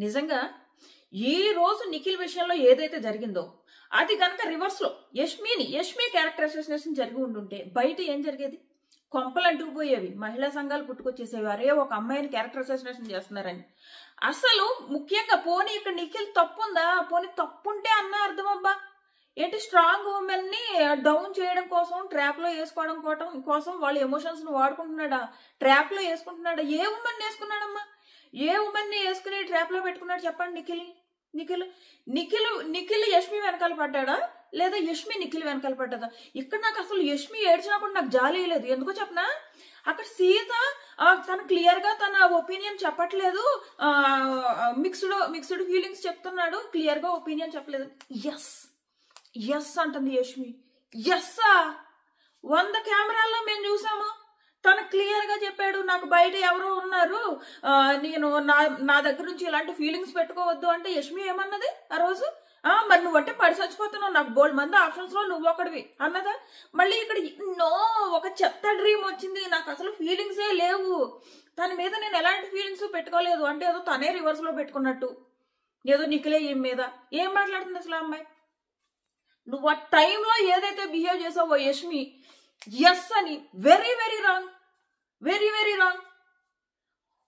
నిజంగా ఈ రోజు నిఖిల్ విషయంలో ఏదైతే జరిగిందో అది గనక రివర్స్ లో యష్మి క్యారెక్టర్ అసోసియేషన్ జరిగి ఉండుంటే బయట ఏం జరిగేది? కొంపలు అంటుకుపోయేవి, మహిళా సంఘాలు పుట్టుకొచ్చేసేవి. అరే ఒక అమ్మాయిని క్యారెక్టర్ అసోసియేషన్ చేస్తున్నారని. అసలు ముఖ్యంగా పోనీ ఇక్కడ నిఖిల్ తప్పుందా? పోనీ తప్పుంటే అన్న అర్థం అబ్బా. ఏంటి స్ట్రాంగ్ ఉమెన్ ని డౌన్ చేయడం కోసం, ట్రాప్ లో వేసుకోవడం కోసం వాళ్ళ ఎమోషన్స్ ను వాడుకుంటున్నాడా? ట్రాప్ లో వేసుకుంటున్నాడా? ఏ ఉమెన్ వేసుకున్నాడమ్మా? ఏ ఉమెన్ ని వేసుకుని ట్రాప్ లో పెట్టుకున్నాడు చెప్పండి? నిఖిల్ యష్మి వెనకాల పడ్డాడా లేదా యష్మి నిఖిల్ వెనకాల పడ్డదా? ఇక్కడ నాకు అసలు యష్మి ఏడ్చినప్పుడు నాకు జాలి లేదు. ఎందుకో చెప్పనా? అక్కడ సీత తను క్లియర్ గా తన ఒపీనియన్ చెప్పట్లేదు, మిక్స్డ్ ఫీలింగ్స్ చెప్తున్నాడు, క్లియర్ గా ఒపీనియన్ చెప్పలేదు. ఎస్ అంటుంది యష్మి. 100 కెమెరాల్లో మేము చూసాము. తను క్లియర్ గా చెప్పాడు, నాకు బయట ఎవరో ఉన్నారు, నేను నా దగ్గర నుంచి ఇలాంటి ఫీలింగ్స్ పెట్టుకోవద్దు అంటే యష్మి ఏమన్నది ఆ రోజు? మరి నువ్వంటే పడి చచ్చిపోతున్నావు, నాకు బోల్డ్ మంది ఆప్షన్స్ లో నువ్వు ఒకటివి అన్నదా? మళ్ళీ ఇక్కడ ఒక చెత్త డ్రీమ్ వచ్చింది, నాకు అసలు ఫీలింగ్సే లేవు, తన మీద నేను ఎలాంటి ఫీలింగ్స్ పెట్టుకోలేదు అంటే ఏదో తనే రివర్స్ లో పెట్టుకున్నట్టు, ఏదో నిఖిలే ఈ మీద ఏం మాట్లాడుతుంది అసలు అమ్మాయి? నువ్వు ఆ టైంలో ఏదైతే బిహేవ్ చేసావో యష్మి, ఎస్ అని వెరీ వెరీ రాంగ్.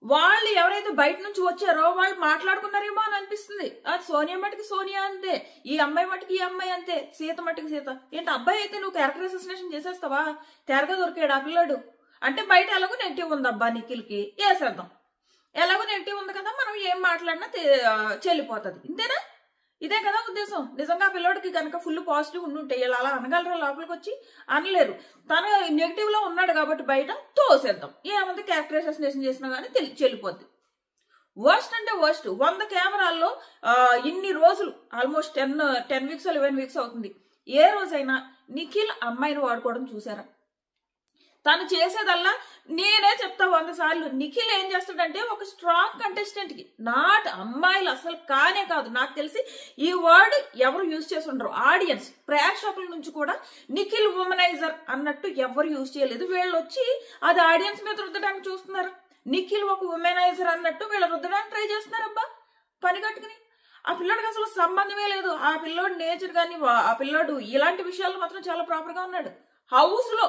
వాళ్ళు ఎవరైతే బయట నుంచి వచ్చారో వాళ్ళు మాట్లాడుకున్నారేమో అని అనిపిస్తుంది. అది సోనియా మటుకి సోనియా అంతే, ఈ అమ్మాయి మటుకి ఈ అమ్మాయి అంతే, సీత మటుకి సీత. ఏంటి అబ్బాయి అయితే నువ్వు క్యారెక్టర్ అసోసినేషన్ చేసేస్తావా? తెరగా దొరికాడు ఆ పిల్లాడు అంటే బయట ఎలాగో నెగిటివ్ ఉంది అబ్బా నిఖిల్కి, వేసేద్దాం. ఎలాగో నెగిటివ్ ఉంది కదా, మనం ఏం మాట్లాడినా చెల్లిపోతుంది, ఇంతేనా? ఇదే కదా ఉద్దేశం. నిజంగా పిల్లోడికి కనుక ఫుల్ పాజిటివ్ ఉండుంటే ఇలా అలా అనగలరా? లోపలికి వచ్చి అనలేరు. తను నెగిటివ్ లో ఉన్నాడు కాబట్టి బయట తోసేద్దాం, ఏమంది క్యారెక్టర్ అసోసినేషన్ చేసినా కానీ చెల్లిపోద్ది. వర్స్ట్ అంటే వర్స్ట్. 100 కెమెరాల్లో ఇన్ని రోజులు ఆల్మోస్ట్ 10 వీక్స్ 11 వీక్స్ అవుతుంది. ఏ రోజైనా నిఖిల్ అమ్మాయిని వాడుకోవడం చూసారా? తను చేసేదల్లా నేనే చెప్తా 100 సార్లు. నిఖిల్ ఏం చేస్తాడంటే ఒక స్ట్రాంగ్ కంటెస్టెంట్ కి, నాట్ అమ్మాయిలు అసలు కానే కాదు, నాకు తెలిసి ఈ వర్డ్ ఎవరు యూజ్ చేసి ఉండరు. ఆడియన్స్ ప్రేక్షకుల నుంచి కూడా నిఖిల్ ఉమనైజర్ అన్నట్టు ఎవరు యూజ్ చేయలేదు. వీళ్ళు వచ్చి అది ఆడియన్స్ మీద రుద్దడానికి చూస్తున్నారు. నిఖిల్ ఒక ఉమెనైజర్ అన్నట్టు వీళ్ళు రుద్దడానికి ట్రై చేస్తున్నారబ్బా పని కట్టుకుని. ఆ పిల్లోడికి అసలు సంబంధమే లేదు. ఆ పిల్లోడు నేచర్ కానీ, ఆ పిల్లోడు ఇలాంటి విషయాలు మాత్రం చాలా ప్రాపర్ గా ఉన్నాడు. హౌస్ లో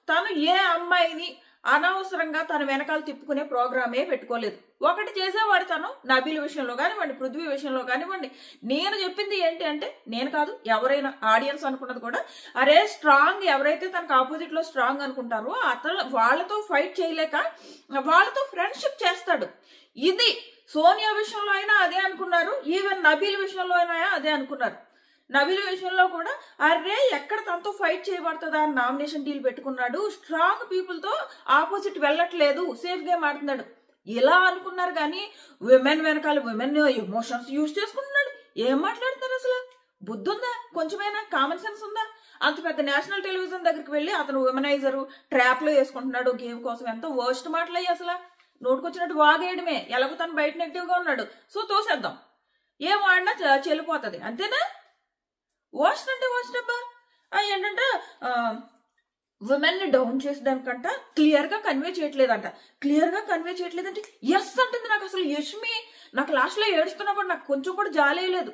తను ఏ అమ్మాయిని అనవసరంగా తన వెనకాల తిప్పుకునే ప్రోగ్రామే పెట్టుకోలేదు. ఒకటి చేసేవాడు తను నబీల్ విషయంలో కానివ్వండి, పృథ్వీ విషయంలో కానివ్వండి. నేను చెప్పింది ఏంటి అంటే, నేను కాదు ఎవరైనా ఆడియన్స్ అనుకున్నది కూడా, అరే స్ట్రాంగ్ ఎవరైతే తనకు ఆపోజిట్ లో స్ట్రాంగ్ అనుకుంటారో అతను వాళ్ళతో ఫైట్ చేయలేక వాళ్ళతో ఫ్రెండ్షిప్ చేస్తాడు. ఇది సోనియా విషయంలో అయినా అదే అనుకున్నారు, ఈవెన్ నబీల్ విషయంలో అయినా అదే అనుకున్నారు. నబీల్ విషయంలో కూడా అరే ఎక్కడ తనతో ఫైట్ చేయబడుతుందా అని నామినేషన్ డీల్ పెట్టుకున్నాడు, స్ట్రాంగ్ పీపుల్ తో ఆపోజిట్ వెళ్ళట్లేదు, సేఫ్ గేమ్ ఆడుతున్నాడు ఇలా అనుకున్నారు. కానీ విమెన్ వెనకాల విమెన్ ఎమోషన్స్ యూజ్ చేసుకుంటున్నాడు. ఏం మాట్లాడుతున్నారు అసలు? బుద్ధి ఉందా? కొంచెమైనా కామన్ సెన్స్ ఉందా? అంత పెద్ద నేషనల్ టెలివిజన్ దగ్గరికి వెళ్ళి అతను విమెనైజరు ట్రాప్ లో వేసుకుంటున్నాడు గేమ్ కోసం, ఎంతో వర్స్ట్ మాటలయ్యి అసలు. నోటుకొచ్చినట్టు వాగేయడమే. ఎలాగో తను బయట నెగిటివ్ గా ఉన్నాడు, సో తోసేద్దాం, ఏం వాడినా చెల్లిపోతుంది, అంతేనా? వర్స్ట్ అంటే వర్స్ట్ అబ్బా. ఏంటంటే ఉమెన్ ని డౌన్ చేసేదానికంట క్లియర్ గా కన్వే చేయట్లేదంట. క్లియర్ గా కన్వే చేయట్లేదంటే ఎస్ అంటుంది. నాకు అసలు యష్మి నాకు లాస్ట్ లో ఏడుస్తున్నా కూడా నాకు కొంచెం కూడా జాలేదు.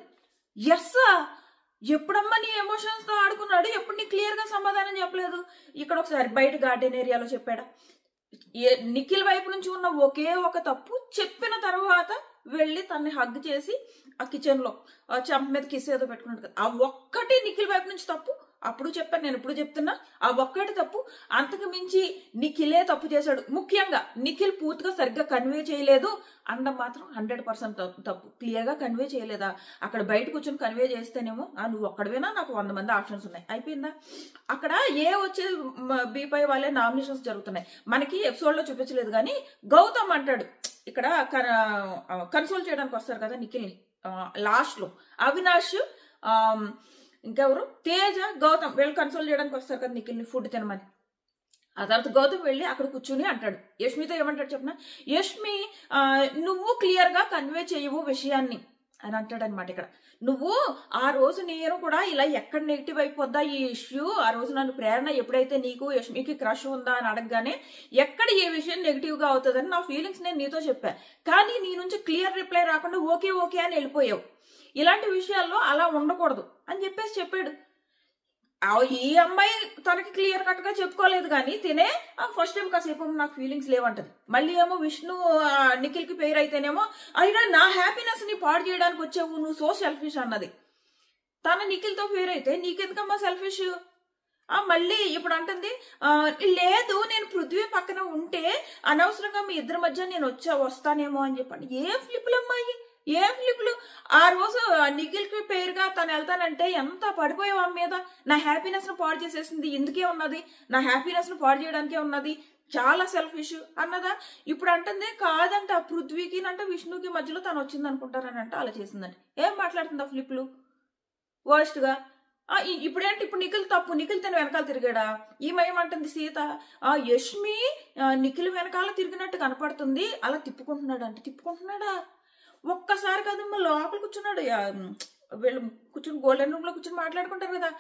ఎస్ ఎప్పుడమ్మా నీ ఎమోషన్స్ తో ఆడుకున్నాడు, ఎప్పుడు నీ క్లియర్ గా సమాధానం చెప్పలేదు. ఇక్కడ ఒకసారి బయట గార్డెన్ ఏరియాలో చెప్పాడా? నిఖిల్ వైపు నుంచి ఉన్న ఒకే ఒక తప్పు చెప్పిన తర్వాత వెళ్ళి తన్ని హగ్ చేసి ఆ కిచెన్ లో చెంప మీద కిస్ ఏదో పెట్టుకున్నాడు కదా, ఆ ఒక్కటి నిఖిల్ వైపు నుంచి తప్పు. అప్పుడు చెప్పాను, నేను ఇప్పుడు చెప్తున్నా, ఆ ఒక్కటి తప్పు. అంతకు మించి నిఖిలే తప్పు చేశాడు. ముఖ్యంగా నిఖిల్ పూర్తిగా సరిగ్గా కన్వే చేయలేదు అనడం మాత్రం 100% తప్పు. క్లియర్ గా కన్వే చేయలేదా? అక్కడ బయట కూర్చొని కన్వే చేస్తేనేమో నువ్వు ఒక్కడవేనా, నాకు 100 మంది ఆప్షన్స్ ఉన్నాయి, అయిపోయిందా? అక్కడ ఏ వచ్చే బీపై వాళ్ళే నామినేషన్స్ జరుగుతున్నాయి. మనకి ఎపిసోడ్ లో చూపించలేదు కానీ గౌతమ్ అంటాడు, ఇక్కడ కన్సోల్ చేయడానికి వస్తారు కదా నిఖిల్ని లాస్ట్ లో, అవినాష్ ఇంకెవరు తేజ గౌతమ్ వీళ్ళు కన్సోల్ చేయడానికి వస్తారు కదా నిఖిల్ని ఫుడ్ తినమని. ఆ తర్వాత గౌతమ్ వెళ్ళి అక్కడ కూర్చుని అంటాడు యష్మితో, ఏమంటాడు చెప్పిన, యష్మి నువ్వు క్లియర్ గా కన్వే చేయవు విషయాన్ని అని అంటాడు అనమాట. ఇక్కడ నువ్వు ఆ రోజు నేను కూడా ఇలా ఎక్కడ నెగిటివ్ అయిపోద్దా ఈ ఇష్యూ, ఆ రోజు నన్ను ప్రేరణ ఎప్పుడైతే నీకు యష్మికి క్రష్ ఉందా అని అడగగానే ఎక్కడ ఏ విషయం నెగిటివ్ గా అవుతుందని నా ఫీలింగ్స్ నేను నీతో చెప్పా, కానీ నీ నుంచి క్లియర్ రిప్లై రాకుండా ఓకే ఓకే అని వెళ్ళిపోయావు. ఇలాంటి విషయాల్లో అలా ఉండకూడదు అని చెప్పేసి చెప్పాడు. ఈ అమ్మాయి తనకి క్లియర్ కట్ గా చెప్పుకోలేదు కానీ తినే ఫస్ట్ టైం కాసేపు నాకు ఫీలింగ్స్ లేవంటది. మళ్ళీ ఏమో విష్ణు నిఖిల్ కి పేరు అయితేనేమో అయినా నా హ్యాపీనెస్ ని పాడు చేయడానికి వచ్చావు నువ్వు సో సెల్ఫిష్ అన్నది. తన నిఖిల్ తో పేరు అయితే నీకెందుకమ్మా సెల్ఫిష్? మళ్ళీ ఇప్పుడు అంటుంది లేదు నేను పృథ్వీ పక్కన ఉంటే అనవసరంగా మీ ఇద్దరి మధ్య నేను వస్తానేమో అని చెప్పండి. ఏ ఫ్లిప్లు అమ్మాయి, ఏ ఫ్లిప్లు? ఆ రోజు నిఖిల్ కి పేరుగా తను వెళ్తానంటే ఎంత పడిపోయావు ఆమె మీద. నా హ్యాపీనెస్ ను పాడు చేసేసింది, ఇందుకే ఉన్నది, నా హ్యాపీనెస్ ను పాడు చేయడానికే ఉన్నది, చాలా సెల్ఫిష్ అన్నదా. ఇప్పుడు అంటుంది కాదంట పృథ్వీకి అంటే విష్ణుకి మధ్యలో తను వచ్చింది అనుకుంటారని అంటే అలా చేసిందండి. ఏం మాట్లాడుతుందా ఫ్లిప్లు వర్స్ట్ గా. ఇప్పుడేంటి ఇప్పుడు నిఖిల్ తప్పు, నిఖిల్ తన వెనకాల తిరిగాడా? ఈమెమంటుంది సీత యష్మి నిఖిల్ వెనకాల తిరిగినట్టు కనపడుతుంది, అలా తిప్పుకుంటున్నాడు అంటే. తిప్పుకుంటున్నాడా? ఒక్కసారి కదమ్మా లోపల కూర్చున్నాడు, వీళ్ళు కూర్చుని గోల్డెన్ రూమ్ లో కూర్చొని మాట్లాడుకుంటారు కదా,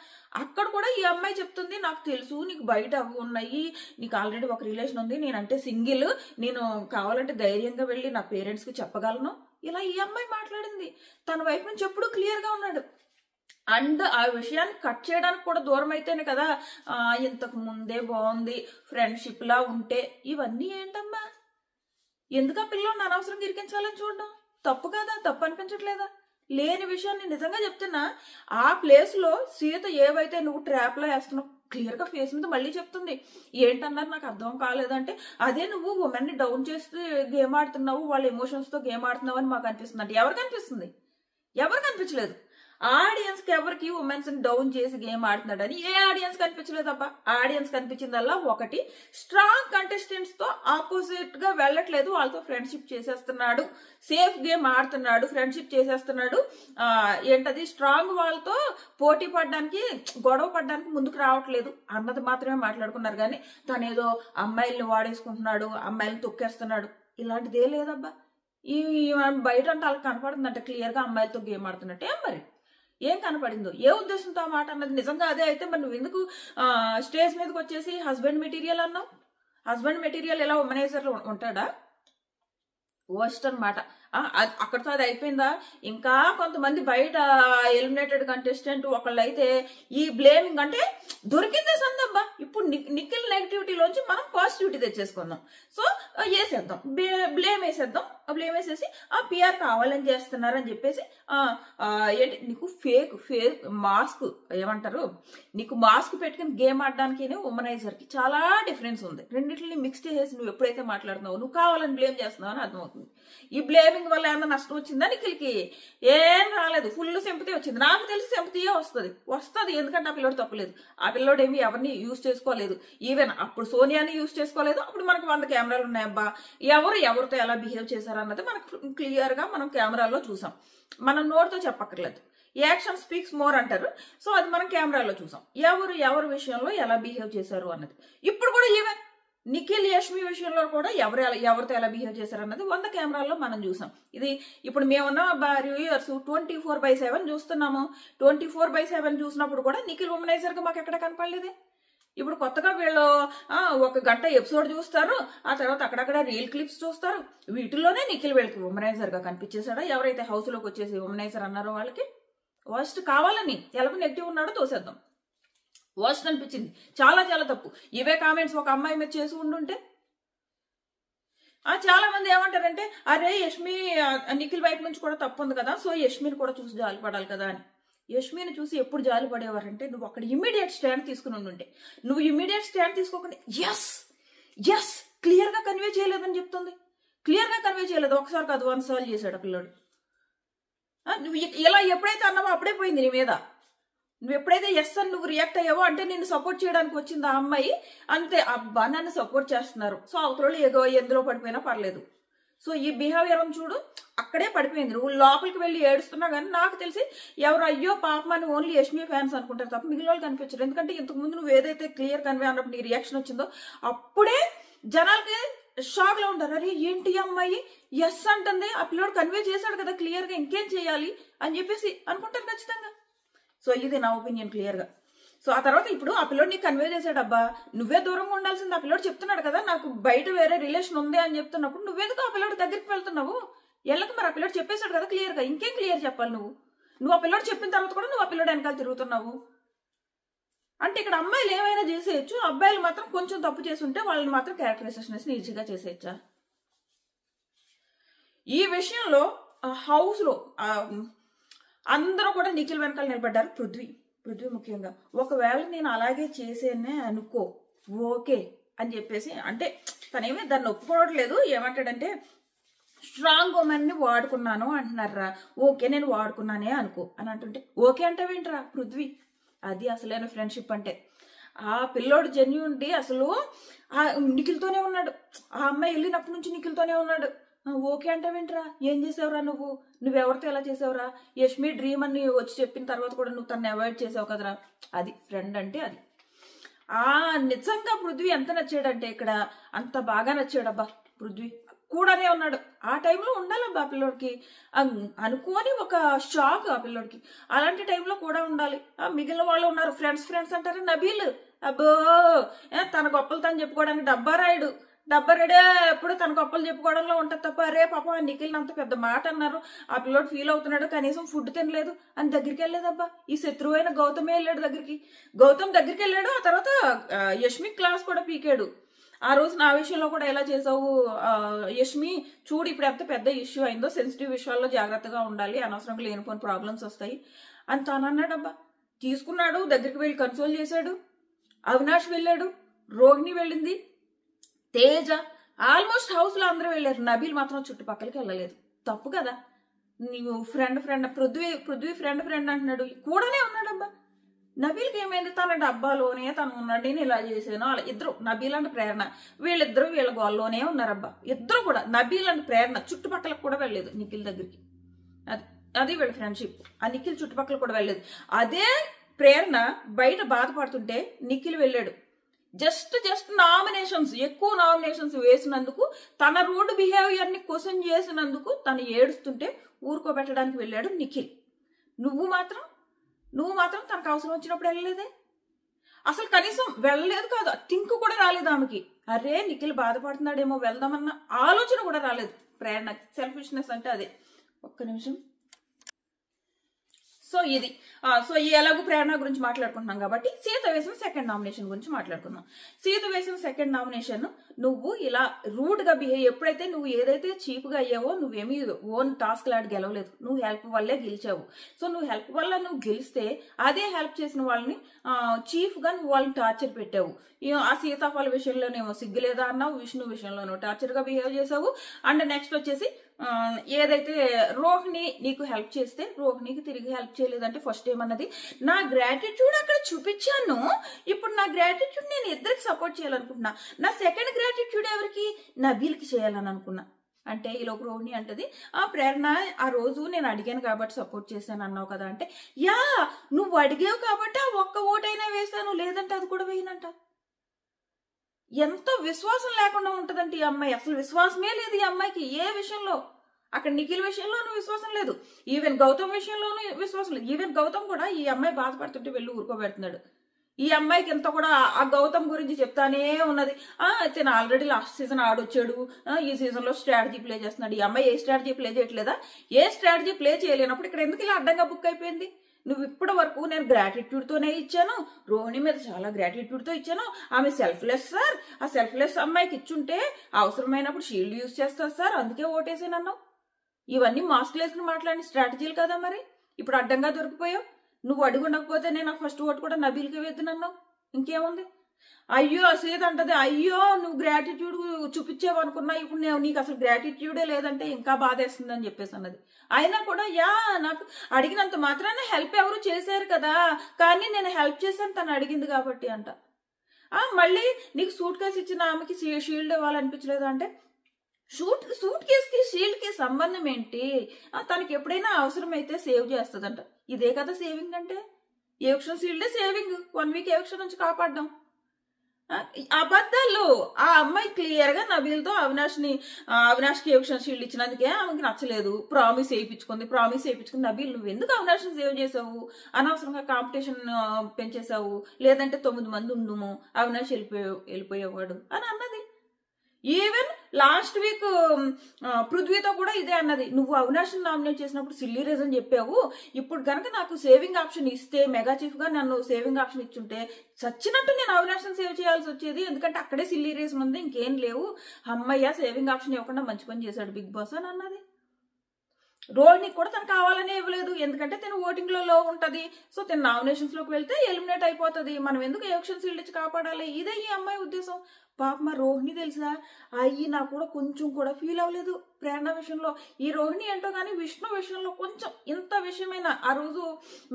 అక్కడ కూడా ఈ అమ్మాయి చెప్తుంది నాకు తెలుసు నీకు బయట అవి ఉన్నాయి, నీకు ఆల్రెడీ ఒక రిలేషన్ ఉంది, నేనంటే సింగిల్, నేను కావాలంటే ధైర్యంగా వెళ్ళి నా పేరెంట్స్ కి చెప్పగలను, ఇలా ఈ అమ్మాయి మాట్లాడింది. తన వైపు నుంచి ఎప్పుడు క్లియర్ గా ఉన్నాడు. అండ్ ఆ విషయాన్ని కట్ చేయడానికి కూడా దూరం అయితేనే కదా ఇంతకు ముందే బాగుంది ఫ్రెండ్షిప్ లా ఉంటే. ఇవన్నీ ఏంటమ్మా? ఎందుకు ఆ పిల్లల్ని అనవసరంగా ఇరికించాలని చూడడం తప్పు కదా? తప్పు అనిపించట్లేదా? లేని విషయాన్ని నిజంగా చెప్తున్నా. ఆ ప్లేస్ లో సీత ఏవైతే నువ్వు ట్రాప్ లో వేస్తున్నావు క్లియర్ గా ఫేస్ మీద మళ్ళీ చెప్తుంది. ఏంటన్నారు నాకు అర్థం కాలేదంటే అదే నువ్వు ఉమెన్ ని డౌన్ చేస్తూ గేమ్ ఆడుతున్నావు, వాళ్ళ ఎమోషన్స్ తో గేమ్ ఆడుతున్నావు అని మాకు అనిపిస్తుంది అంటే. ఎవరికి అనిపిస్తుంది? ఎవరికి అనిపించలేదు. ఆడియన్స్ కి ఎవరికి ఉమెన్స్ ని డౌన్ చేసి గేమ్ ఆడుతున్నాడని ఏ ఆడియన్స్ కనిపించలేదు అబ్బా. ఆడియన్స్ కనిపించిందల్లా ఒకటి, స్ట్రాంగ్ కంటెస్టెంట్స్ తో ఆపోజిట్ గా వెళ్ళట్లేదు, వాళ్ళతో ఫ్రెండ్షిప్ చేసేస్తున్నాడు, సేఫ్ గేమ్ ఆడుతున్నాడు, ఫ్రెండ్షిప్ చేసేస్తున్నాడు, ఏంటది స్ట్రాంగ్ వాళ్ళతో పోటీ పడడానికి గొడవ పడడానికి ముందుకు రావట్లేదు అన్నది మాత్రమే మాట్లాడుకున్నారు. కానీ తనేదో అమ్మాయిల్ని వాడేసుకుంటున్నాడు, అమ్మాయిల్ని తొక్కేస్తున్నాడు, ఇలాంటిదే లేదబ్బా. ఈ బయట అంటే అలా కనపడుతుందంట క్లియర్ గా అమ్మాయిలతో గేమ్ ఆడుతున్నట్టే. మరి ఏం కనపడిందో, ఏ ఉద్దేశంతో ఆ మాట అన్నది? నిజంగా అదే అయితే మరి నువ్వు ఎందుకు స్టేజ్ మీదకి వచ్చేసి హస్బెండ్ మెటీరియల్ అన్నావు? హస్బెండ్ మెటీరియల్ ఎలా ఉమనైజర్ లో ఉంటాడా? వర్స్ట్ అనమాట. అక్కడితో అది అయిపోయిందా? ఇంకా కొంతమంది బయట ఎలిమినేటెడ్ కంటెస్టెంట్ ఒకళ్ళు అయితే ఈ బ్లేమింగ్ అంటే దొరికిందే సందబ్బా. ఇప్పుడు నిఖిల్ నెగిటివిటీలోంచి మనం పాజిటివిటీ తెచ్చేసుకుందాం. సో వేసేద్దాం, బ్లేమ్ వేసేద్దాం. బ్లేమ్ వేసేసి పిఆర్ కావాలని చేస్తున్నారు అని చెప్పేసి ఏంటి నీకు ఫేక్ మాస్క్ ఏమంటారు, నీకు మాస్క్ పెట్టుకుని గేమ్ ఆడడానికి ఉమనైజర్ కి చాలా డిఫరెన్స్ ఉంది. రెండింటిని మిక్స్ చేసేసి నువ్వు ఎప్పుడైతే మాట్లాడుతున్నావు నువ్వు కావాలని బ్లేమ్ చేస్తున్నావు అని అర్థమవుతుంది. ఈ బ్లేమింగ్ వల్ల ఏమన్నా నష్టం వచ్చిందా నిఖిల్కి? ఏం రాలేదు, ఫుల్ సింపతి వచ్చింది. నాకు తెలిసి సింపతియే వస్తుంది, ఎందుకంటే ఆ పిల్లోడు తప్పలేదు. ఆ పిల్లోడు ఏమి ఎవరిని యూజ్ చేసుకోలేదు. ఈవెన్ అప్పుడు సోనియాని యూజ్ చేసుకోలేదు. అప్పుడు మనకు 100 కెమెరాలు ఉన్నాయబ్బా. ఎవరితో ఎలా బిహేవ్ చేశారన్నది మనకు క్లియర్ గా మనం కెమెరాలో చూసాం. మనం నోటితో చెప్పక్కర్లేదు. యాక్షన్ స్పీక్స్ మోర్ అంటారు. సో అది మనం కెమెరాలో చూసాం, ఎవరి విషయంలో ఎలా బిహేవ్ చేశారు అన్నది. ఇప్పుడు కూడా ఈవెన్ నిఖిల్ యష్మి విషయంలో కూడా ఎవరితో ఎలా బిహేవ్ చేశారన్నది 100 కెమెరాల్లో మనం చూసాం. ఇది ఇప్పుడు మేమున్న వ్యూయర్స్ 24/7 చూస్తున్నాము. 24/7 చూసినప్పుడు కూడా నిఖిల్ ఉమనైజర్ గా మాకు ఎక్కడ కనపడలేదే. ఇప్పుడు కొత్తగా వీళ్ళు 1 గంట ఎపిసోడ్ చూస్తారు, ఆ తర్వాత అక్కడక్కడ రీల్ క్లిప్స్ చూస్తారు. వీటిల్లోనే నిఖిల్ వీళ్ళకి ఉమనైజర్ గా కనిపించేశాడా? ఎవరైతే హౌస్ లోకి వచ్చేసి ఉమనైజర్ అన్నారో వాళ్ళకి వర్స్ట్ కావాలని ఎలాగో నెగిటివ్ ఉన్నాడో తోసేద్దాం. వర్స్ట్ అనిపించింది, చాలా చాలా తప్పు. ఇవే కామెంట్స్ ఒక అమ్మాయి మీద చేసి ఉండుంటే చాలా మంది ఏమంటారంటే అరే యష్మి నిఖిల్ వైపు నుంచి కూడా తప్పు ఉంది కదా, సో యష్మిని కూడా చూసి జాలి పడాలి కదా అని. యష్మిని చూసి ఎప్పుడు జాలి పడేవారంటే నువ్వు అక్కడ ఇమ్మీడియట్ స్టాండ్ తీసుకుని ఉండుంటే. నువ్వు ఇమ్మీడియట్ స్టాండ్ తీసుకోకుండా ఎస్ క్లియర్ గా కన్వే చేయలేదని చెప్తుంది. క్లియర్ గా కన్వే చేయలేదు, ఒకసారి కాదు 100 సార్లు చేశాడు ఆ పిల్లోడు. నువ్వు ఇలా ఎప్పుడైతే అన్నావో అప్పుడే పోయింది నీ మీద. నువ్వు ఎప్పుడైతే ఎస్ అని నువ్వు రియాక్ట్ అయ్యావో అంటే నిన్ను సపోర్ట్ చేయడానికి వచ్చింది ఆ అమ్మాయి, అంతే. అబ్బా నన్ను సపోర్ట్ చేస్తున్నారు, సో అవతల ఎందులో పడిపోయినా పర్లేదు. సో ఈ బిహేవియర్ చూడు అక్కడే పడిపోయింది. నువ్వు లోపలికి వెళ్ళి ఏడుస్తున్నా కానీ నాకు తెలిసి ఎవరు అయ్యో పాపమని ఓన్లీ యష్మి ఫ్యాన్స్ అనుకుంటారు తప్ప మిగిలిన వాళ్ళు కనిపించరు. ఎందుకంటే ఇంతకు ముందు నువ్వు ఏదైతే క్లియర్ కన్వే అన్నప్పుడు నీ రియాక్షన్ వచ్చిందో అప్పుడే జనాలకి షాక్ లో ఉంటారు. అరే ఏంటి అమ్మాయి ఎస్ అంటుంది, ఆ పిల్లోడు కన్వే చేశాడు కదా క్లియర్ గా, ఇంకేం చేయాలి అని చెప్పేసి అనుకుంటారు ఖచ్చితంగా. సో ఇది నా ఒపీనియన్ క్లియర్ గా. సో ఆ తర్వాత ఇప్పుడు ఆ పిల్లోడు నీకు కన్వే చేశాడబ్బా, నువ్వే దూరంగా ఉండాల్సింది. ఆ పిల్లోడు చెప్తున్నాడు కదా నాకు బయట వేరే రిలేషన్ ఉంది అని చెప్తున్నప్పుడు నువ్వేందుకు ఆ పిల్లోడి దగ్గరికి వెళ్తున్నావు? ఎళ్ళక మరి ఆ పిల్లడు చెప్పేశాడు కదా క్లియర్ గా, ఇంకేం క్లియర్ చెప్పాలి నువ్వు ఆ పిల్లడు చెప్పిన తర్వాత కూడా నువ్వు ఆ పిల్లడు వెనకాల తిరుగుతున్నావు అంటే ఇక్కడ అమ్మాయిలు ఏమైనా చేసేయచ్చు, అబ్బాయిలు మాత్రం కొంచెం తప్పు చేస్తుంటే వాళ్ళని మాత్రం క్యారెక్టరైజేషన్ ఈజీగా చేసేయచ్చా? ఈ విషయంలో హౌస్ లో అందరూ కూడా నిఖిల్ వెనకాల నిలబడ్డారు. పృథ్వీ ముఖ్యంగా. ఒకవేళ నేను అలాగే చేసేనే అనుకో ఓకే అని చెప్పేసి, అంటే తనేమీ దాన్ని ఒప్పుకోవట్లేదు. ఏమంటాడంటే స్ట్రాంగ్ ఉమెన్ ని వాడుకున్నాను అంటున్నారా, ఓకే నేను వాడుకున్నానే అనుకో అని అంటుంటే ఓకే అంటావేంట్రా పృథ్వీ? అది అసలైన ఫ్రెండ్షిప్ అంటే. ఆ పిల్లోడు జెన్యూనిటీ అసలు నిఖిల్తోనే ఉన్నాడు. ఆ అమ్మాయి వెళ్ళినప్పటి నుంచి నిఖిల్తోనే ఉన్నాడు. ఓకే అంటావేంట్రా? ఏం చేసావురా నువ్వెవరితో ఎలా చేసావురా? యష్మి డ్రీమ్ అని వచ్చి చెప్పిన తర్వాత కూడా నువ్వు తనని అవాయిడ్ చేసావు కదరా. అది ఫ్రెండ్ అంటే అది. నిజంగా పృథ్వీ ఎంత నచ్చాడంటే ఇక్కడ అంత బాగా నచ్చాడబ్బా. పృథ్వీ కూడానే ఉన్నాడు. ఆ టైంలో ఉండాలబ్బా ఆ పిల్లోడికి, అనుకోని ఒక షాక్ ఆ పిల్లోడికి. అలాంటి టైంలో కూడా ఉండాలి. మిగిలిన వాళ్ళు ఉన్నారు ఫ్రెండ్స్ అంటారు. నబీల్ అబ్బో తన గొప్పలు తను చెప్పుకోవడానికి డబ్బారాడే ఎప్పుడు తన గొప్పలు చెప్పుకోవడంలో ఉంటుంది తప్ప, అరే పాప నిఖిల్ అంత పెద్ద మాట అన్నారు, ఆ పిల్లోడు ఫీల్ అవుతున్నాడు, కనీసం ఫుడ్ తినలేదు అని దగ్గరికి వెళ్ళలేదబ్బా. ఈ శత్రువు అయిన గౌతమే వెళ్ళాడు దగ్గరికి. గౌతమ్ దగ్గరికి వెళ్ళాడు. ఆ తర్వాత యష్మి క్లాస్ కూడా పీకాడు. ఆ రోజు నా విషయంలో కూడా ఎలా చేసావు యష్మి, చూడు ఇప్పుడు ఎంత పెద్ద ఇష్యూ అయిందో, సెన్సిటివ్ విషయాల్లో జాగ్రత్తగా ఉండాలి, అనవసరంగా లేనిపోని ప్రాబ్లమ్స్ వస్తాయి అని తాను అన్నాడబ్బా. తీసుకున్నాడు, దగ్గరికి వెళ్ళి కన్సోల్ చేశాడు. అవినాష్ వెళ్ళాడు, రోహిణి వెళ్ళింది, తేజ, ఆల్మోస్ట్ హౌస్ లో అందరూ వెళ్ళారు. నబీల్ మాత్రం చుట్టుపక్కలకి వెళ్ళలేదు. తప్పు కదా. నీవు ఫ్రెండ్ పృథ్వీ ఫ్రెండ్ అంటున్నాడు, కూడానే ఉన్నాడబ్బా. నబీల్కి ఏమైంది? తన డబ్బాలోనే తను ఉన్నాడు, నేను ఇలా చేశాను. అలా ఇద్దరు, నబీల్ అంటే ప్రేరణ, వీళ్ళిద్దరు వీళ్ళ గోల్లోనే ఉన్నారబ్బా. ఇద్దరు కూడా, నబీల్ అంటే ప్రేరణ చుట్టుపక్కలకు కూడా వెళ్ళలేదు నిఖిల్ దగ్గరికి. అది వీళ్ళ ఫ్రెండ్షిప్. ఆ నిఖిల్ చుట్టుపక్కల కూడా వెళ్ళలేదు. అదే ప్రేరణ బయట బాధపడుతుంటే నిఖిల్ వెళ్ళాడు. జస్ట్ ఎక్కువ నామినేషన్స్ వేసినందుకు, తన రూడ్ బిహేవియర్ ని క్వశ్చన్ చేసినందుకు తను ఏడుస్తుంటే ఊరుకోబెట్టడానికి వెళ్ళాడు నిఖిల్. నువ్వు మాత్రం తనకు అవసరం వచ్చినప్పుడు వెళ్ళలేదే. అసలు కనీసం వెళ్ళలేదు కాదు, థింక్ కూడా రాలేదు ఆమెకి. అరే నిఖిల్ బాధపడుతున్నాడేమో వెళ్దామన్న ఆలోచన కూడా రాలేదు ప్రేరణ. సెల్ఫిష్నెస్ అంటే అదే. ఒక్క నిమిషం. సో ఎలాగో ప్రేరణ గురించి మాట్లాడుకుంటున్నాం కాబట్టి సీత వేసిన సెకండ్ నామినేషన్ గురించి మాట్లాడుకుందాం. సీత వేసిన సెకండ్ నామినేషన్, నువ్వు ఇలా రూడ్ గా బిహేవ్, ఎప్పుడైతే నువ్వు ఏదైతే చీప్ గా అయ్యావో, నువ్వేమీ ఓన్ టాస్క్ లాంటి గెలవలేదు, నువ్వు హెల్ప్ వల్లే గెలిచావు. సో నువ్వు హెల్ప్ వల్ల నువ్వు గెలిస్తే అదే హెల్ప్ చేసిన వాళ్ళని చీఫ్ గా నువ్వు వాళ్ళని టార్చర్ పెట్టావు. ఆ సీతాఫల విషయంలోనేమో సిగ్గులేదా అన్నావు, విష్ణు విషయంలోనూ టార్చర్ గా బిహేవ్ చేసావు. అండ్ నెక్స్ట్ వచ్చేసి ఏదైతే రోహిణి నీకు హెల్ప్ చేస్తే రోహిణికి తిరిగి హెల్ప్ చేయలేదంటే ఫస్ట్ ఏమన్నది, నా గ్రాటిట్యూడ్ అక్కడ చూపించాను, ఇప్పుడు నా గ్రాటిట్యూడ్ నేను ఇద్దరికి సపోర్ట్ చేయాలనుకుంటున్నా, నా సెకండ్ గ్రాటిట్యూడ్ ఎవరికి? నబీల్కి చేయాలని అనుకున్నా. అంటే ఈలోపు రోహిణి అంటది, ప్రేరణ ఆ రోజు నేను అడిగాను కాబట్టి సపోర్ట్ చేశాను అన్నావు కదా అంటే, యా నువ్వు అడిగావు కాబట్టి ఆ ఒక్క ఓటైనా వేసాను, లేదంటే అది కూడా వేయనంట. ఎంతో విశ్వాసం లేకుండా ఉంటదంటే ఈ అమ్మాయి. అసలు విశ్వాసమే లేదు ఈ అమ్మాయికి ఏ విషయంలో. అక్కడ నిఖిల్ విషయంలోనూ విశ్వాసం లేదు, ఈవెన్ గౌతమ్ విషయంలోనూ విశ్వాసం లేదు. ఈవెన్ గౌతమ్ కూడా ఈ అమ్మాయి బాధపడుతుంటే వెళ్ళి ఊరుకోబెడుతున్నాడు. ఈ అమ్మాయికి ఎంత కూడా ఆ గౌతమ్ గురించి చెప్తానే ఉన్నది. అయితే ఆల్రెడీ లాస్ట్ సీజన్ ఆడొచ్చాడు, ఈ సీజన్ లో స్ట్రాటజీ ప్లే చేస్తున్నాడు. ఈ అమ్మాయి ఏ స్ట్రాటజీ ప్లే చేయట్లేదా? ఏ స్ట్రాటజీ ప్లే చేయలేనప్పుడు ఇక్కడ ఎందుకు ఇలా అడ్డంగా బుక్ అయిపోయింది? నువ్వు ఇప్పటి వరకు నేను గ్రాటిట్యూడ్ తోనే ఇచ్చాను, రోహిణి మీద చాలా గ్రాటిట్యూడ్ తో ఇచ్చాను, ఆమె సెల్ఫ్లెస్ సార్, ఆ సెల్ఫ్లెస్ అమ్మాయికి ఇచ్చుంటే అవసరమైనప్పుడు షీల్డ్ యూజ్ చేస్తారు సార్, అందుకే ఓటేసానన్నావు. ఇవన్నీ మాస్క్ వేసుకుని మాట్లాడిన స్ట్రాటజీలు కదా. మరి ఇప్పుడు అడ్డంగా దొరికిపోయావు. నువ్వు అడుగుండకపోతే నేను ఫస్ట్ ఓటు కూడా నబీల్కి వేద్దునన్నావు. ఇంకేముంది? అయ్యో సీత అంటది, అయ్యో నువ్వు గ్రాటిట్యూడ్ చూపించావు అనుకున్నా, ఇప్పుడు నీకు అసలు గ్రాటిట్యూడే లేదంటే ఇంకా బాధేస్తుంది అని చెప్పేసి అన్నది. అయినా కూడా నాకు అడిగినంత మాత్రాన హెల్ప్ ఎవరు చేశారు కదా, కానీ నేను హెల్ప్ చేశాను తను అడిగింది కాబట్టి అంట. మళ్ళీ నీకు సూట్ కేసు ఇచ్చిన ఆమెకి షీల్డ్ ఇవ్వాలనిపించలేదు అంటే, సూట్ కేసుకి షీల్డ్ కి సంబంధం ఏంటి? తనకి ఎప్పుడైనా అవసరమైతే సేవ్ చేస్తుందంట. ఇదే కదా సేవింగ్ అంటే. ఎవిక్షన్ షీల్డే సేవింగ్, 1 వీక్ ఎవిక్షన్ నుంచి కాపాడడం. అబద్ధాలు. ఆ అమ్మాయి క్లియర్ గా నబీల్తో అవినాష్కి ఎవిక్షన్ షీల్డ్ ఇచ్చినందుకే ఆమెకి నచ్చలేదు, ప్రామిస్ చేయించుకుంది. నబీల్ నువ్వు ఎందుకు అవినాష్ ని సేవ్ చేసావు? అనవసరంగా కాంపిటీషన్ పెంచేసావు, లేదంటే 9 మంది ఉండుము, అవినాష్ వెళ్ళిపోయేవాడు అని అన్నది. ఈవెన్ లాస్ట్ వీక్ పృథ్వీతో కూడా ఇదే అన్నది, నువ్వు అవినాష్ నామినేట్ చేసినప్పుడు సిల్లీ రీజన్ చెప్పావు, ఇప్పుడు కనుక నాకు సేవింగ్ ఆప్షన్ ఇస్తే మెగా చీఫ్ గా నన్ను సేవింగ్ ఆప్షన్ ఇచ్చుంటే చచ్చినట్టు నేను అవినాష్ సేవ్ చేయాల్సి వచ్చేది, ఎందుకంటే అక్కడే సిల్లీ రీజన్ ఉంది, ఇంకేం లేవు, అమ్మయ్య సేవింగ్ ఆప్షన్ ఇవ్వకుండా మంచి పని చేశాడు బిగ్ బాస్ అని అన్నది. రోహిణికి కూడా తను కావాలనే ఇవ్వలేదు, ఎందుకంటే తను ఓటింగ్ లో ఉంటది, సో తను నామినేషన్స్ లోకి వెళ్తే ఎలిమినేట్ అయిపోతుంది, మనం ఎందుకు ఎలక్షన్ సీల్డ్ ఇచ్చి కాపాడాలి, ఇదే ఈ అమ్మాయి ఉద్దేశం. పాప మా రోహిణి తెలుసా, అయ్యి నాకు కూడా కొంచెం కూడా ఫీల్ అవ్వలేదు ప్రేరణ విషయంలో. ఈ రోహిణి ఏంటో కానీ విష్ణు విషయంలో కొంచెం ఇంత విషయమైనా ఆ రోజు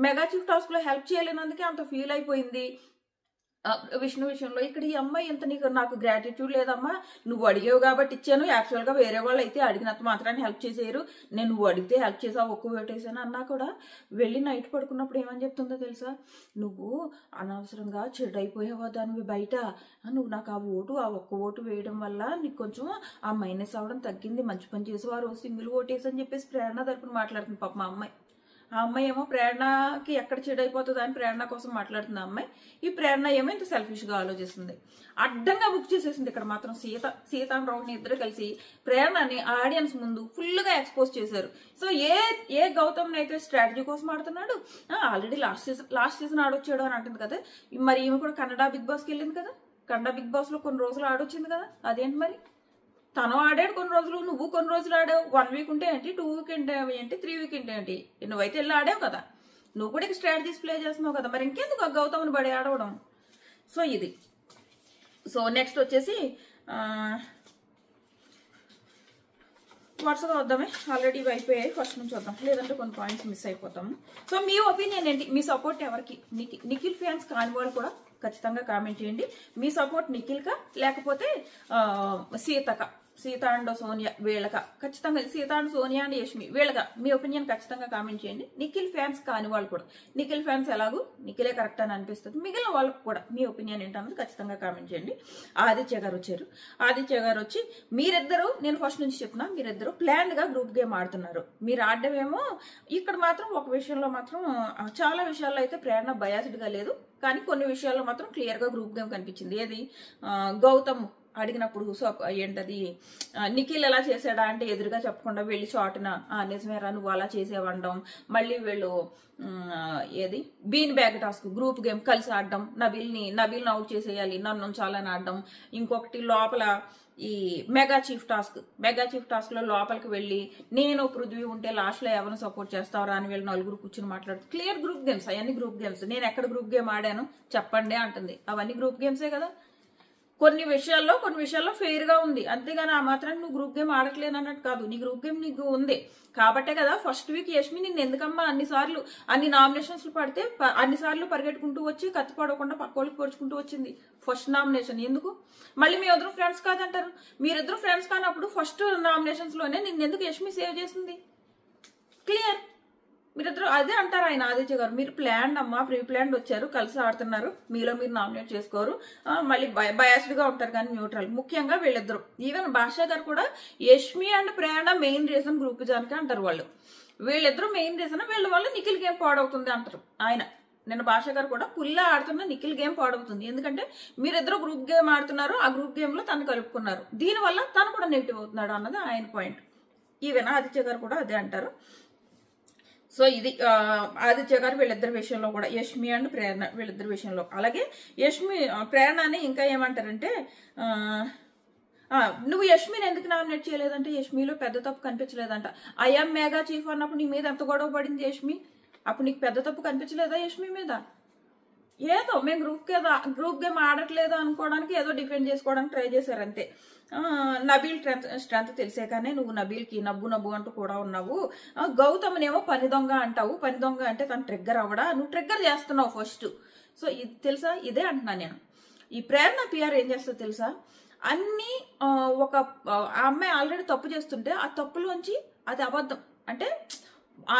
మెగా చీఫ్ టాస్క్ లో హెల్ప్ చేయలేనందుకే అంత ఫీల్ అయిపోయింది విష్ణు విషయంలో. ఇక్కడ ఈ అమ్మాయి ఎంత నాకు గ్రాటిట్యూడ్ లేదమ్మా, నువ్వు అడిగావు కాబట్టి ఇచ్చాను, యాక్చువల్ గా వేరే వాళ్ళు అయితే అడిగినంత మాత్రాన్ని హెల్ప్ చేసేయరు, నేను నువ్వు అడిగితే హెల్ప్ చేసావు, ఒక్క వేటేసాను అన్నా కూడా వెళ్ళి నైట్ పడుకున్నప్పుడు ఏమని చెప్తుందో తెలుసా, నువ్వు అనవసరంగా చెడైపోయావా దానివి బయట, నువ్వు నాకు ఆ ఒక్క ఓటు వేయడం వల్ల నీకు కొంచెం ఆ మైనస్ అవడం తగ్గింది, మంచి పని చేసి ఆ రోజు సింగిల్ ఓటేసి అని చెప్పేసి ప్రేరణ తరపున మాట్లాడుతుంది పాప మా అమ్మాయి. ఆ అమ్మాయి ఏమో ప్రేరణకి ఎక్కడ చెడైపోతుందా అని ప్రేరణ కోసం మాట్లాడుతుంది అమ్మాయి, ఈ ప్రేరణ ఏమో ఇంత సెల్ఫిష్ గా ఆలోచిస్తుంది, అడ్డంగా బుక్ చేసేసింది. ఇక్కడ మాత్రం సీత అండ్ రోహిణి ఇద్దరు కలిసి ప్రేరణని ఆడియన్స్ ముందు ఫుల్ గా ఎక్స్పోజ్ చేశారు. సో ఏ గౌతమ్ అయితే స్ట్రాటజీ కోసం ఆడుతున్నాడు, ఆల్రెడీ లాస్ట్ సీజన్ ఆడొచ్చాడు అని అంటుంది కదా, మరి ఈమె కూడా కన్నడ బిగ్ బాస్కి వెళ్ళింది కదా, కన్నడ బిగ్ బాస్ లో కొన్ని రోజులు ఆడొచ్చింది కదా, అదేంటి మరి తను ఆడాడు కొన్ని రోజులు, నువ్వు కొన్ని రోజులు ఆడావు, 1 వీక్ ఉంటే ఏంటి, 2 వీక్ అంటే ఏంటి, 3 వీక్ అంటే ఏంటి, నువ్వైతే వెళ్ళి ఆడావు కదా, నువ్వు కూడా స్ట్రాటజీస్ ప్లే చేస్తున్నావు కదా, మరి ఇంకెందుకు ఆ గౌతమ్ని పడి ఆడవడం. సో ఇది నెక్స్ట్ వచ్చేసి వరుసగా వద్దామే, ఆల్రెడీ అయిపోయాయి, ఫస్ట్ నుంచి వద్దాం, లేదంటే కొన్ని పాయింట్స్ మిస్ అయిపోతాము. సో మీ ఒపీనియన్ ఏంటి, మీ సపోర్ట్ ఎవరికి, నిఖిల్ ఫ్యాన్స్ కాని వాళ్ళు కూడా ఖచ్చితంగా కామెంట్ చేయండి, మీ సపోర్ట్ నిఖిల్కా లేకపోతే సీత అండ్ సోనియా వీళ్ళగా, ఖచ్చితంగా సీత అండ్ సోనియా అండ్ యష్మి వీళ్ళగా మీ ఒపీనియన్ ఖచ్చితంగా కామెంట్ చేయండి. నిఖిల్ ఫ్యాన్స్ కాని వాళ్ళు కూడా, నిఖిల్ ఫ్యాన్స్ ఎలాగూ నిఖిలే కరెక్ట్ అని అనిపిస్తుంది, మిగిలిన వాళ్ళకు కూడా మీ ఒపీనియన్ ఏంటన్నది ఖచ్చితంగా కామెంట్ చేయండి. ఆదిత్య గారు వచ్చారు, ఆదిత్య గారు వచ్చి మీరిద్దరూ, నేను ఫస్ట్ నుంచి చెప్తున్నా, మీరిద్దరూ ప్లాన్డ్ గా గ్రూప్ గేమ్ ఆడుతున్నారు, మీరు ఆడడమేమో ఇక్కడ మాత్రం ఒక విషయంలో మాత్రం చాలా విషయాల్లో అయితే ప్రేరణ బయాస్డ్ గా లేదు, కానీ కొన్ని విషయాల్లో మాత్రం క్లియర్ గా గ్రూప్ గేమ్ కనిపించింది. ఏది గౌతమ్ అడిగినప్పుడు ఏంటది నిఖిల్ ఎలా చేశాడా అంటే ఎదురుగా చెప్పకుండా వెళ్ళి షార్ట్న నిజమేరా నువ్వు అలా చేసేవండం, మళ్ళీ వీళ్ళు ఏది bean bag task group game కలిసి ఆడడం, నబీల్ని అవుట్ చేసేయాలి నన్ను ఉంచాలని ఆడడం, ఇంకొకటి లోపల ఈ మెగా చీఫ్ టాస్క్ లో లోపలికి వెళ్ళి నేను పృథ్వీ ఉంటే లాస్ట్ లో ఎవరిని సపోర్ట్ చేస్తారా అని వీళ్ళు నలుగురు కూర్చుని మాట్లాడు, క్లియర్ గ్రూప్ గేమ్స్, అవన్నీ గ్రూప్ గేమ్స్, నేను ఎక్కడ గ్రూప్ గేమ్ ఆడాను చెప్పండి అంటుంది, అవన్నీ గ్రూప్ గేమ్సే కదా. కొన్ని విషయాల్లో ఫెయిర్ గా ఉంది, అంతేగాని ఆ మాత్రం నువ్వు గ్రూప్ గేమ్ ఆడట్లేదు అన్నట్టు కాదు, నీ గ్రూప్ గేమ్ నీకు ఉంది కాబట్టే కదా ఫస్ట్ వీక్ యష్మి నిన్ను ఎందుకమ్మా అన్ని నామినేషన్స్ పడితే అన్నిసార్లు పరిగెట్టుకుంటూ వచ్చి కత్తి పడకుండా పక్కోళ్ళకి పొడుచుకుంటూ వచ్చింది ఫస్ట్ నామినేషన్. ఎందుకు మళ్ళీ మీ ఇద్దరు ఫ్రెండ్స్ కాదంటారు, మీరిద్దరు ఫ్రెండ్స్ కానప్పుడు ఫస్ట్ నామినేషన్స్ లోనే నిన్ను ఎందుకు యష్మి సేవ్ చేసింది, క్లియర్. మీరిద్దరు అదే అంటారు ఆయన ఆదిత్య గారు, మీరు ప్లాన్ అమ్మా, ప్రీ ప్లాన్ వచ్చారు, కలిసి ఆడుతున్నారు, మీలో మీరు నామినేట్ చేసుకోరు, మళ్ళీ బయాస్డ్ గా ఉంటారు కానీ న్యూట్రల్. ముఖ్యంగా వీళ్ళిద్దరు, ఈవెన్ భాషా గారు కూడా Yashmi and Prerana main reason group జానికి అంటారు వాళ్ళు, వీళ్ళిద్దరు మెయిన్ రీజన్, వీళ్ళ వల్ల నిఖిల్ గేమ్ పాడవుతుంది అంటారు ఆయన. నేను భాషా గారు కూడా పుల్లా ఆడుతున్న నిఖిల్ గేమ్ పాడవుతుంది, ఎందుకంటే మీరిద్దరు గ్రూప్ గేమ్ ఆడుతున్నారు, ఆ గ్రూప్ గేమ్ లో తను కలుపుకున్నారు, దీనివల్ల తను కూడా నెగిటివ్ అవుతున్నాడు అన్నది ఆయన పాయింట్. ఈవెన్ ఆదిత్య గారు కూడా అదే అంటారు. సో ఇది ఆదిత్య గారు వీళ్ళిద్దరి విషయంలో కూడా, యష్మి అండ్ ప్రేరణ వీళ్ళిద్దరి విషయంలో. అలాగే ప్రేరణని ఇంకా ఏమంటారంటే నువ్వు యష్మిని ఎందుకు నామినేట్ చేయలేదంటే యష్మిలో పెద్ద తప్పు కనిపించలేదంట, ఐఎమ్ మెగా చీఫ్ అన్నప్పుడు నీ మీద ఎంత గొడవ పడింది యష్మి, అప్పుడు నీకు పెద్ద తప్పు కనిపించలేదా యష్మి మీద, ఏదో మేము గ్రూప్ గేమ్ ఆడట్లేదు అనుకోవడానికి ఏదో డిఫెండ్ చేసుకోవడానికి ట్రై చేశారు అంతే. నబీల్ స్ట్రెంత్ తెలిసే కానీ నువ్వు నబీల్కి నవ్వు అంటూ కూడా ఉన్నావు, గౌతమ్నేమో పని దొంగ అంటావు, పని దొంగ అంటే తను ట్రిగ్గర్ అవ్వడా, నువ్వు ట్రిగ్గర్ చేస్తున్నావు ఫస్ట్. సో ఇది తెలుసా, ఇదే అంటున్నాను నేను. ఈ ప్రేరణ పిఆర్ ఏం చేస్తా తెలుసా, అన్ని ఒక అమ్మాయి ఆల్రెడీ తప్పు చేస్తుంటే ఆ తప్పులోంచి అది అబద్ధం అంటే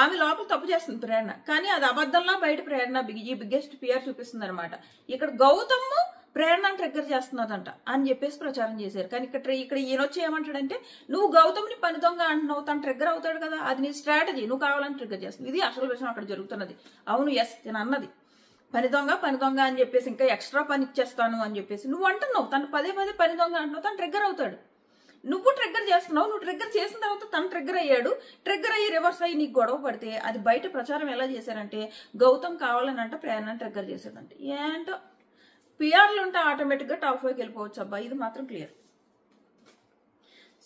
ఆమె లోపల తప్పు చేస్తుంది ప్రేరణ, కానీ అది అబద్ధంలా బయట ప్రేరణ ఈ బిగ్గెస్ట్ పిఆర్ చూపిస్తుంది అనమాట. ఇక్కడ గౌతమ్ ప్రేరణ ట్రిగ్గర్ చేస్తున్నదంట అని చెప్పేసి ప్రచారం చేశారు, కానీ ఇక్కడ ఈయన వచ్చి ఏమంటాడంటే నువ్వు గౌతమ్ని పని దొంగ అంటున్నావు, తను ట్రిగ్గర్ అవుతాడు కదా, అది నీ స్ట్రాటజీ, నువ్వు కావాలని ట్రిగ్గర్ చేస్తుంది, ఇది అసలు విషయం అక్కడ జరుగుతున్నది. అవును ఎస్ నేను అన్నది పని దొంగ అని చెప్పేసి ఇంకా ఎక్స్ట్రా పని ఇచ్చేస్తాను అని చెప్పేసి నువ్వు అంటున్నావు, తను పదే పని దొంగ అంటున్నావు, తను ట్రిగ్గర్ అవుతాడు. నువ్వు ట్రిగ్గర్ చేస్తున్నావు, నువ్వు ట్రిగ్గర్ చేసిన తర్వాత తను ట్రిగ్గర్ అయ్యాడు, ట్రిగ్గర్ అయ్యి రివర్స్ అయ్యి నీకు గొడవ పడితే అది బయట ప్రచారం ఎలా చేశారంటే గౌతమ్ కావాలని అంట ప్రేరణ ట్రిగ్గర్ చేశాడంట. ఏంటో పిఆర్లు ఉంటే ఆటోమేటిక్ గా టాప్ 5కి వెళ్ళిపోవచ్చు అబ్బా, ఇది మాత్రం క్లియర్.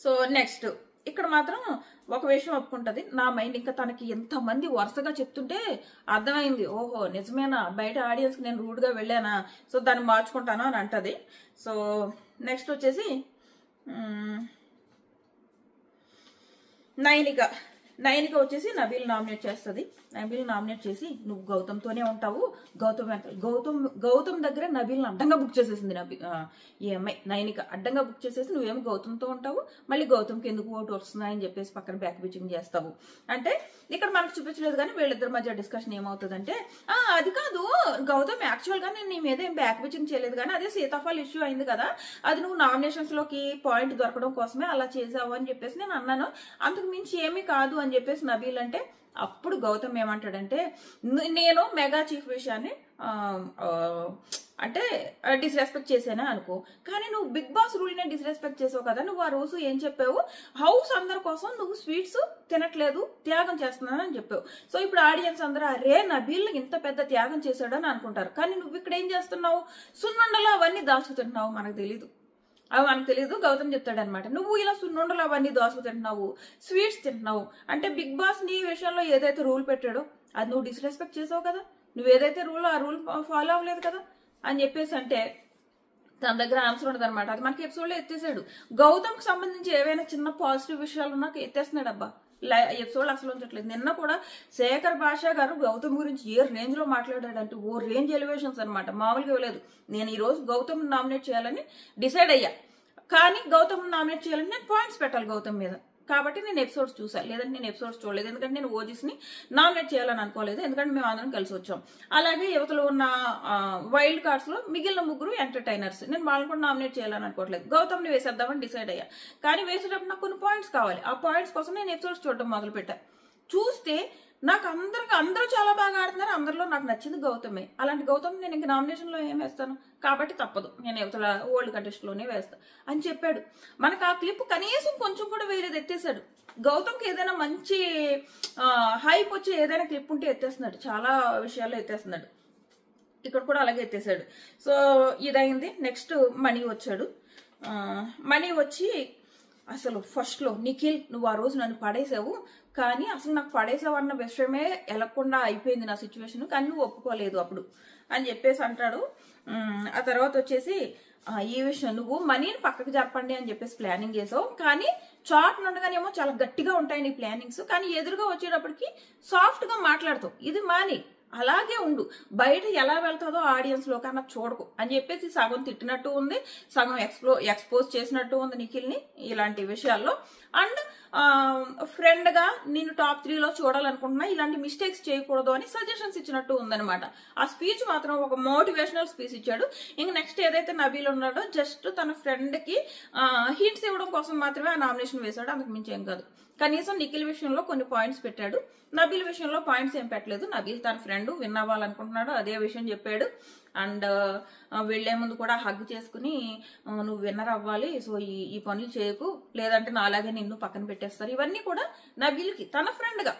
సో నెక్స్ట్ ఇక్కడ మాత్రం ఒక విషయం ఒప్పుకుంటది, నా మైండ్ ఇంకా తనకి ఎంతమంది వరుసగా చెప్తుంటే అర్థమైంది, ఓహో నిజమేనా, బయట ఆడియన్స్ కి నేను రూడ్ గా వెళ్ళానా, సో దాన్ని మార్చుకుంటాను అని అంటది. సో నెక్స్ట్ వచ్చేసి నైనిక వచ్చేసి నబీల్ నామినేట్ చేస్తుంది. నబీల్ నామినేట్ చేసి నువ్వు గౌతమ్తోనే ఉంటావు, గౌతమ్ దగ్గర నబీల్ని అడ్డంగా బుక్ చేసేసింది ఈ అమ్మాయి నైనిక, అడ్డంగా బుక్ చేసేసి నువ్వేమో గౌతమ్తో ఉంటావు, మళ్ళీ గౌతమ్కి ఎందుకు ఓటు వస్తున్నాయని చెప్పేసి పక్కన బ్యాక్ బిచింగ్ చేస్తావు. అంటే ఇక్కడ మనకు చూపించలేదు కానీ వీళ్ళిద్దరి మధ్య డిస్కషన్ ఏమవుతుందంటే అది కాదు గౌతమ్ యాక్చువల్ గా నేను నీ మీద ఏం బ్యాక్ బిచింగ్ చేయలేదు కానీ అదే సీతాఫల్ ఇష్యూ అయింది కదా, అది నువ్వు నామినేషన్స్ లోకి పాయింట్ దొరకడం కోసమే అలా చేసావు అని చెప్పేసి నేను అన్నాను, అంతకు మించి ఏమీ కాదు అని చెప్పేసి నబీల్ అంటే అప్పుడు గౌతమ్ ఏమంటాడంటే నేను మెగా చీఫ్ విషయాన్ని అంటే డిస్రెస్పెక్ట్ చేశానా అనుకో, కానీ నువ్వు బిగ్ బాస్ రూల్ నే డిస్రెస్పెక్ట్ చేసావు కదా, నువ్వు ఆ రోజు ఏం చెప్పావు, హౌస్ అందరి కోసం నువ్వు స్వీట్స్ తినట్లేదు త్యాగం చేస్తున్నానని చెప్పావు. సో ఇప్పుడు ఆడియన్స్ అందరూ అరే నబీల్ ఇంత పెద్ద త్యాగం చేశాడని అనుకుంటారు, కానీ నువ్వు ఇక్కడ ఏం చేస్తున్నావు, సున్నుండలో అవన్నీ దాచుకుతున్నావు, మనకు తెలీదు, అవి మనకు తెలియదు. గౌతమ్ చెప్తాడనమాట నువ్వు ఇలా సున్నుండలు అవన్నీ దోశ తింటున్నావు, స్వీట్స్ తింటున్నావు అంటే బిగ్ బాస్ నీ విషయంలో ఏదైతే రూల్ పెట్టాడో అది నువ్వు డిస్రెస్పెక్ట్ చేసావు కదా, నువ్వు ఏదైతే రూల్ ఆ రూల్ ఫాలో అవ్వలేదు కదా అని చెప్పేసి అంటే తన దగ్గర ఆన్సర్ ఉండదు అనమాట. అది మనకి ఎపిసోడ్లో ఎత్తేసాడు. గౌతమ్కి సంబంధించి ఏవైనా చిన్న పాజిటివ్ విషయాలు నాకు ఎత్తేస్తున్నాడు అబ్బా, ఎపిసోడ్ అసలు ఉంచట్లేదు. నిన్న కూడా శేఖర్ భాషా గారు గౌతమ్ గురించి ఏ రేంజ్ లో మాట్లాడాడంటే ఓ రేంజ్ ఎలివేషన్స్ అనమాట, మామూలుగా ఇవ్వలేదు. నేను ఈ రోజు గౌతమ్ నామినేట్ చేయాలని డిసైడ్ అయ్యా, కానీ గౌతమ్ నామినేట్ చేయాలని నేను పాయింట్స్ పెట్టాలి గౌతమ్ మీద, కాబట్టి నేను ఎపిసోడ్స్ చూసాను, లేదంటే నేను ఎపిసోడ్స్ చూడలేదు. ఎందుకంటే నేను ఓజీస్ని నామినేట్ చేయాలని అనుకోలేదు, ఎందుకంటే మేము అందరం కలిసి వచ్చాం. అలాగే యువతలో ఉన్న వైల్డ్ కార్డ్స్ లో మిగిలిన ముగ్గురు ఎంటర్టైనర్స్, నేను వాళ్ళని కూడా నామినేట్ చేయాలని అనుకోవట్లేదు, గౌతమ్ని వేసేద్దామని డిసైడ్ అయ్యా. కానీ వేసేటప్పుడు నాకు కొన్ని పాయింట్స్ కావాలి, ఆ పాయింట్స్ కోసం నేను ఎపిసోడ్స్ చూడడం మొదలు పెట్టా. చూస్తే నాకు అందరూ చాలా బాగా ఆడుతున్నారు, అందరిలో నాకు నచ్చింది గౌతమే. అలాంటి గౌతమ్ నేను ఇంక నామినేషన్ లో ఏం వేస్తాను, కాబట్టి తప్పదు నేను యువతల ఓల్డ్ కంటెస్ట్ లోనే వేస్తా అని చెప్పాడు. మనకు ఆ క్లిప్ కనీసం కొంచెం కూడా వేరేది ఎత్తేసాడు. గౌతమ్కి ఏదైనా మంచి హైప్ వచ్చి ఏదైనా క్లిప్ ఉంటే ఎత్తేస్తున్నాడు, చాలా విషయాల్లో ఎత్తేస్తున్నాడు, ఇక్కడ కూడా అలాగే ఎత్తేసాడు. సో ఇదైంది. నెక్స్ట్ మనీ వచ్చాడు. మనీ వచ్చి అసలు ఫస్ట్ లో నిఖిల్ నువ్వు ఆ రోజు నన్ను పడేసావు, కానీ అసలు నాకు పడేసావు అన్న విషయమే ఎలగకుండా అయిపోయింది నా సిచ్యువేషన్, కానీ నువ్వు ఒప్పుకోలేదు అప్పుడు అని చెప్పేసి అంటాడు. ఆ తర్వాత వచ్చేసి ఈ విషయం నువ్వు మనీని పక్కకు జరపండి అని చెప్పేసి ప్లానింగ్ చేసావు, కానీ చాట్ నుండగానేమో చాలా గట్టిగా ఉంటాయి నీ ప్లానింగ్స్, కానీ ఎదురుగా వచ్చేటప్పటికి సాఫ్ట్ గా మాట్లాడతావు, ఇది మాని అలాగే ఉండు, బయట ఎలా వెళ్తాదో ఆడియన్స్ లో కన్నా చూడకు అని చెప్పేసి సగం తిట్టినట్టు ఉంది, సగం ఎక్స్పోజ్ చేసినట్టు ఉంది నిఖిల్ని ఇలాంటి విషయాల్లో. అండ్ ఫ్రెండ్ గా నేను టాప్ 3లో చూడాలనుకుంటున్నా, ఇలాంటి మిస్టేక్స్ చేయకూడదు అని సజెషన్స్ ఇచ్చినట్టు ఉందనమాట. ఆ స్పీచ్ మాత్రం ఒక మోటివేషనల్ స్పీచ్ ఇచ్చాడు. ఇంక నెక్స్ట్ ఏదైతే నబీల్ ఉన్నాడో జస్ట్ తన ఫ్రెండ్ కి హింట్స్ ఇవ్వడం కోసం మాత్రమే ఆ నామినేషన్ వేశాడు, అంతకు మించి ఏం కాదు. కనీసం నిఖిల్ విషయంలో కొన్ని పాయింట్స్ పెట్టాడు, నబీల్ విషయంలో పాయింట్స్ ఏం పెట్టలేదు. నబీల్ తన ఫ్రెండ్ విన్ అవ్వాలనుకుంటున్నాడు, అదే విషయం చెప్పాడు. అండ్ వెళ్లే ముందు కూడా హగ్ చేసుకుని నువ్వు విన్నర్ అవ్వాలి, సో ఈ పనులు చేయకు, లేదంటే నాలాగే నిన్ను పక్కన పెట్టేస్తారు. ఇవన్నీ కూడా నబీల్కి తన ఫ్రెండ్ గా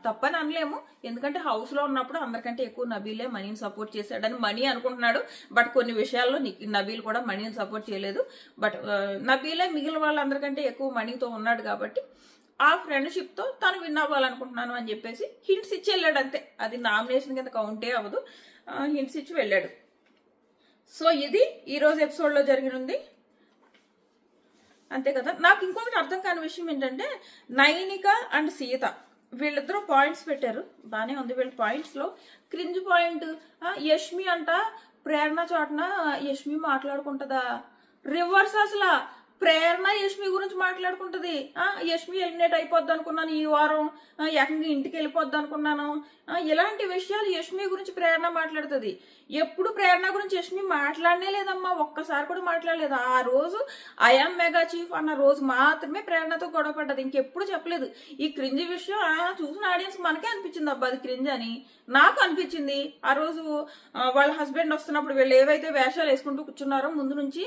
తప్పని అనలేము, ఎందుకంటే హౌస్ లో ఉన్నప్పుడు అందరికంటే ఎక్కువ నబీలే మనీని సపోర్ట్ చేశాడని మనీ అనుకుంటున్నాడు. బట్ కొన్ని విషయాల్లో నబీల్ కూడా మనీని సపోర్ట్ చేయలేదు. బట్ నబీలే మిగిలిన వాళ్ళందరికంటే ఎక్కువ మనీతో ఉన్నాడు కాబట్టి ఆ ఫ్రెండ్షిప్ తో తను విన్ అవ్వాలనుకుంటున్నాను అని చెప్పేసి హింట్స్ ఇచ్చి వెళ్ళాడు అంతే. అది నామినేషన్ కింద కౌంటే అవ్వదు, హింట్స్ ఇచ్చి వెళ్ళాడు. సో ఇది ఈ రోజు ఎపిసోడ్ లో జరిగినది అంతే కదా. నాకు ఇంకొకటి అర్థం కాని విషయం ఏంటంటే నైనిక అండ్ సీత వీళ్ళిద్దరూ పాయింట్స్ పెట్టారు, బానే ఉంది. వీళ్ళ పాయింట్స్ లో క్రింజ్ పాయింట్ యష్మి అంట ప్రేరణ చోటన యష్మి మాట్లాడుకుంటదా, రివర్స్ అసలు ప్రేరణ యష్మి గురించి మాట్లాడుకుంటది. యష్మి ఎలిమినేట్ అయిపోద్ది అనుకున్నాను, ఈ వారం ఏకంగా ఇంటికి వెళ్ళిపోద్ది అనుకున్నాను. ఇలాంటి విషయాలు యష్మి గురించి ప్రేరణ మాట్లాడుతుంది. ఎప్పుడు ప్రేరణ గురించి యష్మి మాట్లాడనే లేదమ్మా, ఒక్కసారి కూడా మాట్లాడలేదు. ఆ రోజు ఐఎమ్ మెగా చీఫ్ అన్న రోజు మాత్రమే ప్రేరణతో గొడవ పడ్డది, ఇంకెప్పుడు చెప్పలేదు. ఈ క్రింజ్ విషయం చూసిన ఆడియన్స్ మనకే అనిపించింది అబ్బా అది క్రింజ్ అని, నాకు అనిపించింది. ఆ రోజు వాళ్ళ హస్బెండ్ వస్తున్నప్పుడు వీళ్ళు ఏవైతే వేషాలు వేసుకుంటూ కూర్చున్నారో ముందు నుంచి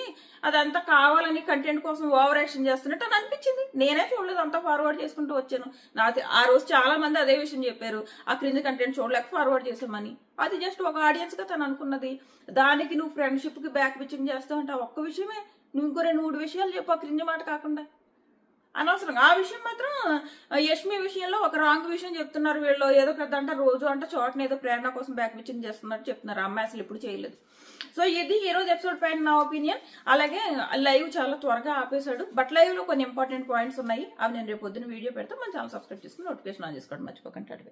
అదంతా కావాలని కంటెంట్ కోసం ఓవర్ యాక్షన్ చేస్తున్నట్టు అని అనిపించింది. నేనే చూడలేదు, అంతా ఫార్వర్డ్ చేసుకుంటూ వచ్చాను. ఆ రోజు చాలా మంది అదే విషయం చెప్పారు, ఆ క్రింజ్ కంటెంట్ చూడలేక ఫార్వర్డ్ చేసామని. అది జస్ట్ ఒక ఆడియన్స్ గా తను అనుకున్నది. దానికి నువ్వు ఫ్రెండ్షిప్ కి బ్యాక్ పిచ్చింగ్ చేస్తావు అంటే ఒక్క విషయమే, నువ్వు ఇంకో 2-3 విషయాలు చెప్పు ఆ క్రింజ్ మాట కాకుండా. అనవసరం ఆ విషయం మాత్రం. యష్మి విషయంలో ఒక రాంగ్ విషయం చెప్తున్నారు వీళ్ళు. ఏదో పెద్ద అంటే రోజు అంటే చోటన ఏదో ప్రేరణ కోసం బ్యాక్ పిచ్చింగ్ చేస్తున్నట్టు చెప్తున్నారు. అమ్మాయి అసలు ఎప్పుడు చేయలేదు. సో ఇది ఈ రోజు ఎపిసోడ్ పైన నా ఒపీనియన్. అలాగే లైవ్ చాలా త్వరగా ఆపేశాడు, బట్ లైవ్ లో కొన్ని ఇంపార్టెంట్ పాయింట్స్ ఉన్నాయి. అవి నేను రేపు పొద్దున వీడియో పెడతా. మన ఛానల్ సబ్స్క్రైబ్ చేసుకుని నోటిఫికేషన్ ఆన్ చేసుకోండి మర్చిపోకండి.